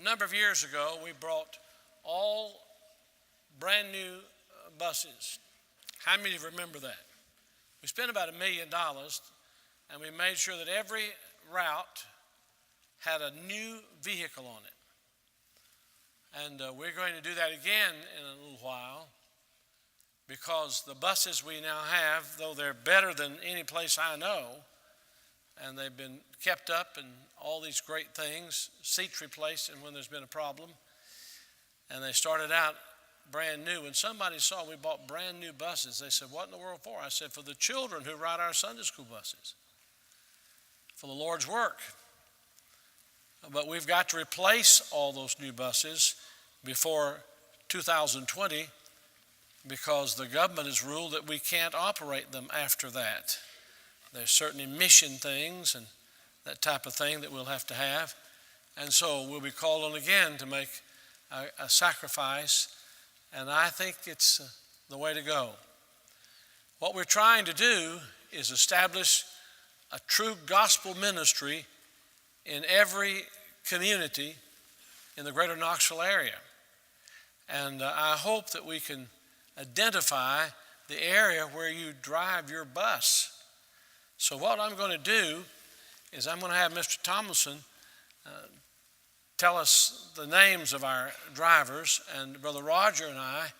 A number of years ago, we brought all brand new buses. How many of you remember that? We spent about $1 million, and we made sure that every route had a new vehicle on it. And we're going to do that again in a little while, because the buses we now have, though they're better than any place I know, and they've been kept up and all these great things, seats replaced and when there's been a problem, and they started out brand new. When somebody saw we bought brand new buses, they said, "What in the world for?" I said, "For the children who ride our Sunday school buses, for the Lord's work." But we've got to replace all those new buses before 2020, because the government has ruled that we can't operate them after that. There's certain emission things and that type of thing that we'll have to have. And so we'll be called on again to make a sacrifice, and I think it's the way to go. What we're trying to do is establish a true gospel ministry in every community in the greater Knoxville area. And I hope that we can identify the area where you drive your bus. So what I'm going to do is I'm going to have Mr. Tomlinson tell us the names of our drivers, and Brother Roger and I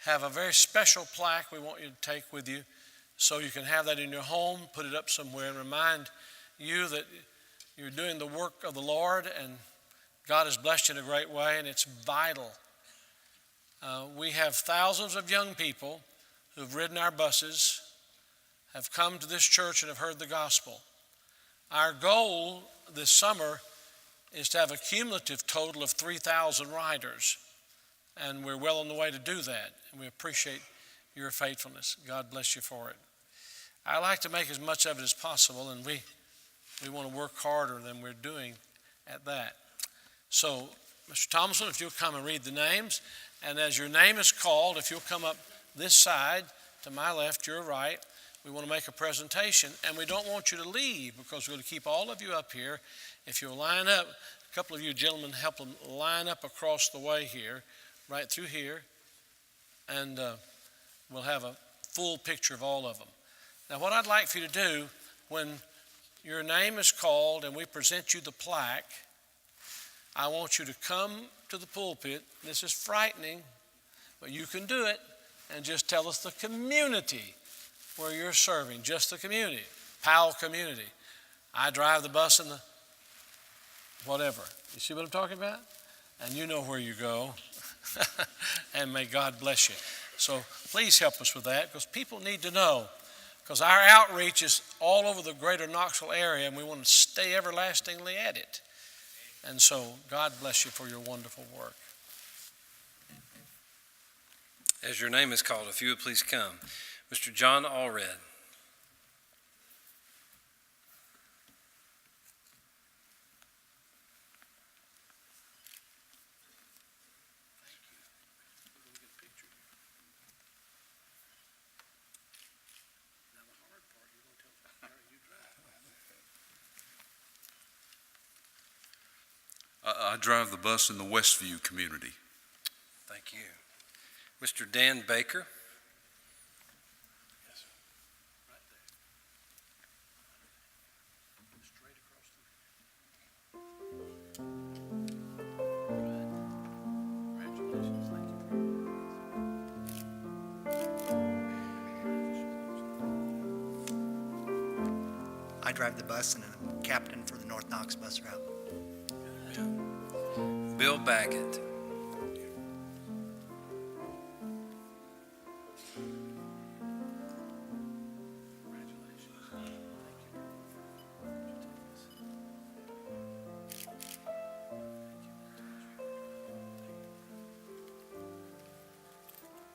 have a very special plaque we want you to take with you, so you can have that in your home, put it up somewhere, and remind you that you're doing the work of the Lord, and God has blessed you in a great way, and it's vital. We have thousands of young people who've ridden our buses, have come to this church and have heard the gospel. Our goal this summer is to have a cumulative total of 3,000 riders, and we're well on the way to do that, and we appreciate your faithfulness. God bless you for it. I like to make as much of it as possible, and we want to work harder than we're doing at that. So, Mr. Thompson, if you'll come and read the names, and as your name is called, if you'll come up this side to my left, your right, we want to make a presentation, and we don't want you to leave, because we're going to keep all of you up here. If you'll line up, a couple of you gentlemen help them line up across the way here, right through here, and we'll have a full picture of all of them. Now, what I'd like for you to do, when your name is called and we present you the plaque, I want you to come to the pulpit. This is frightening, but you can do it, and just tell us the community where you're serving, just the community, Powell community. I drive the bus in the whatever. You see what I'm talking about? And you know where you go. And may God bless you. So please help us with that, because people need to know, because our outreach is all over the greater Knoxville area, and we want to stay everlastingly at it. And so God bless you for your wonderful work. As your name is called, if you would please come. Mr. John Allred. I drive the bus in the Westview community. Thank you. Mr. Dan Baker. I drive the bus and I'm captain for the North Knox bus route. Bill Baggett.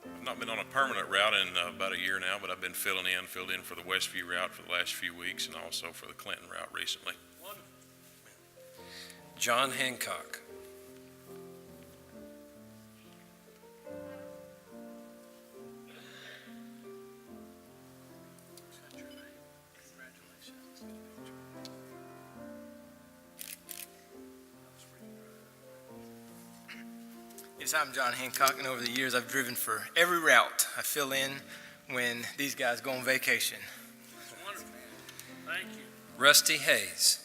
I've not been on a permanent route in about a year now, but I've been filled in for the Westview route for the last few weeks, and also for the Clinton route recently. John Hancock. Yes, I'm John Hancock, and over the years I've driven for every route. I fill in when these guys go on vacation. That's wonderful. Thank you. Rusty Hayes.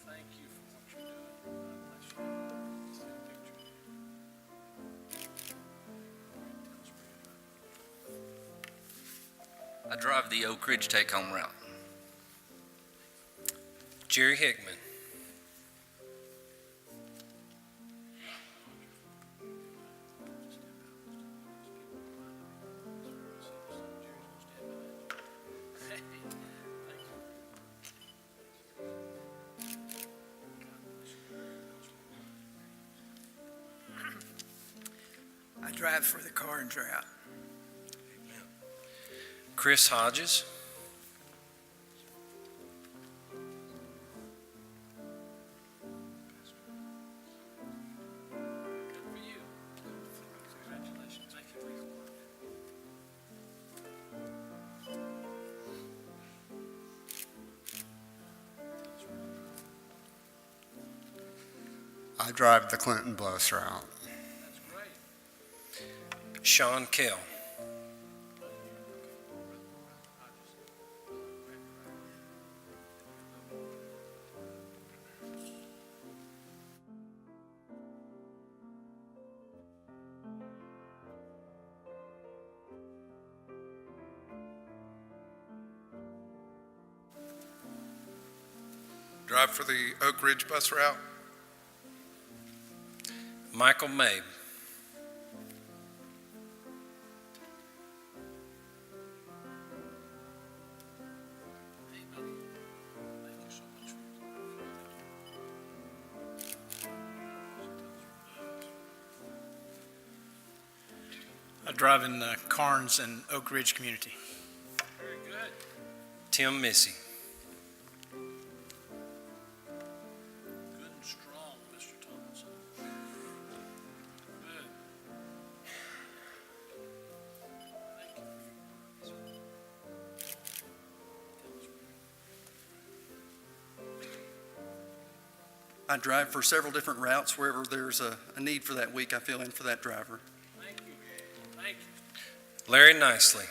Thank you for what you're doing. God bless you. Let's take a picture. I drive the Oak Ridge take-home route. Jerry Hickman. I drive for the Carnes route. Chris Hodges. Good for you. Congratulations. Thank you for your work. I drive the Clinton bus route. That's great. Sean Kell. Drive for the Oak Ridge bus route. Michael Mabe. Hey, buddy. Thank you so much for your I drive in the Carnes and Oak Ridge community. Very good. Tim Missy. Good and strong, Mr. Tomlinson. Good. Thank you for your work. I drive for several different routes. Wherever there's a need for that week, I fill in for that driver. Thank you. Thank you. Larry Nicely.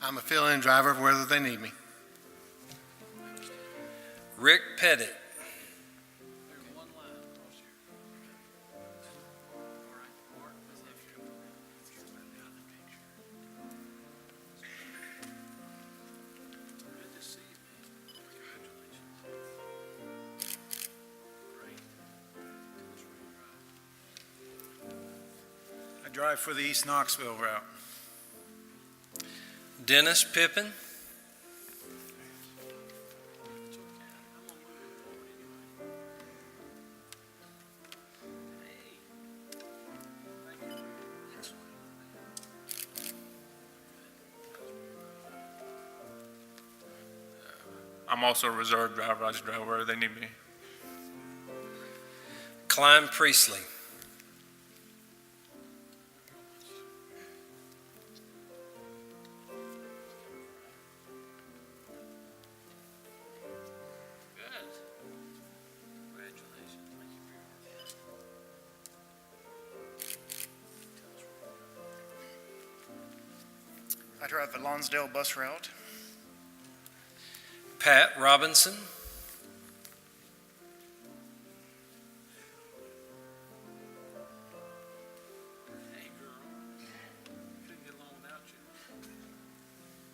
I'm a fill-in driver whether they need me. Rick Pettit. There's one line across here. All right, Mark, let's have you come around. Out of the picture. Good to see you, man. Congratulations. Great. Tell us where you drive. I drive for the East Knoxville route. Dennis Pippin. It's okay. I'm gonna move it forward anyway. Hey. Thank you for your excellent. I'm also a reserve driver. I just drive wherever they need me. Clyde Priestley. Good. Congratulations. Thank you for your work. Tell us where I drive the Lonsdale bus route. Pat Robinson. Hey, girl. Couldn't get along without you.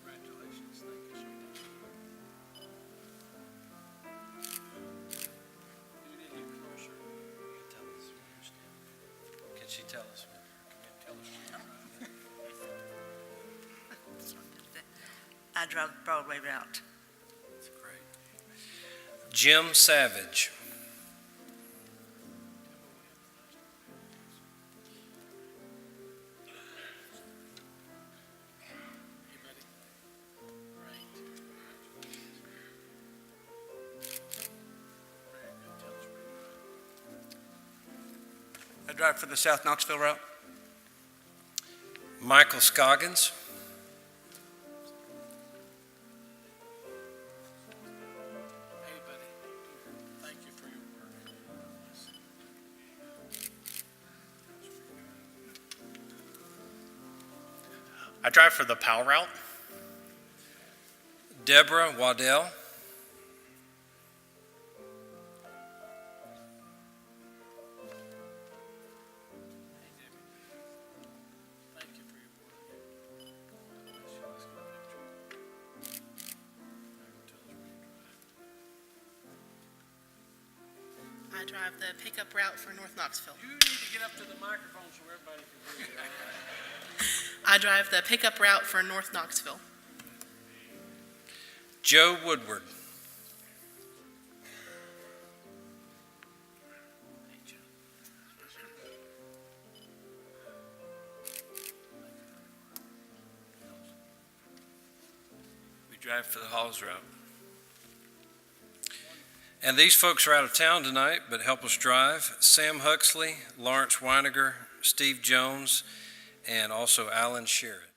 Congratulations. Thank you so much. Do you need to get closer? Can she tell us? Tell us where you drive. I drive the Broadway route. That's great. Jim Savage. Hey, buddy. Great. drive for the South Knoxville route. Michael Scoggins. Hey, buddy. Thank you for your work. I drive for the PAL route. Deborah Waddell. Thank you for your work. I drive the pickup route for North Knoxville. You need to get up to the microphone so everybody can hear you. I drive the pickup route for North Knoxville. Joe Woodward. We drive for the Halls route. And these folks are out of town tonight, but help us drive. Sam Huxley, Lawrence Weiniger, Steve Jones, and also Alan Sherrod.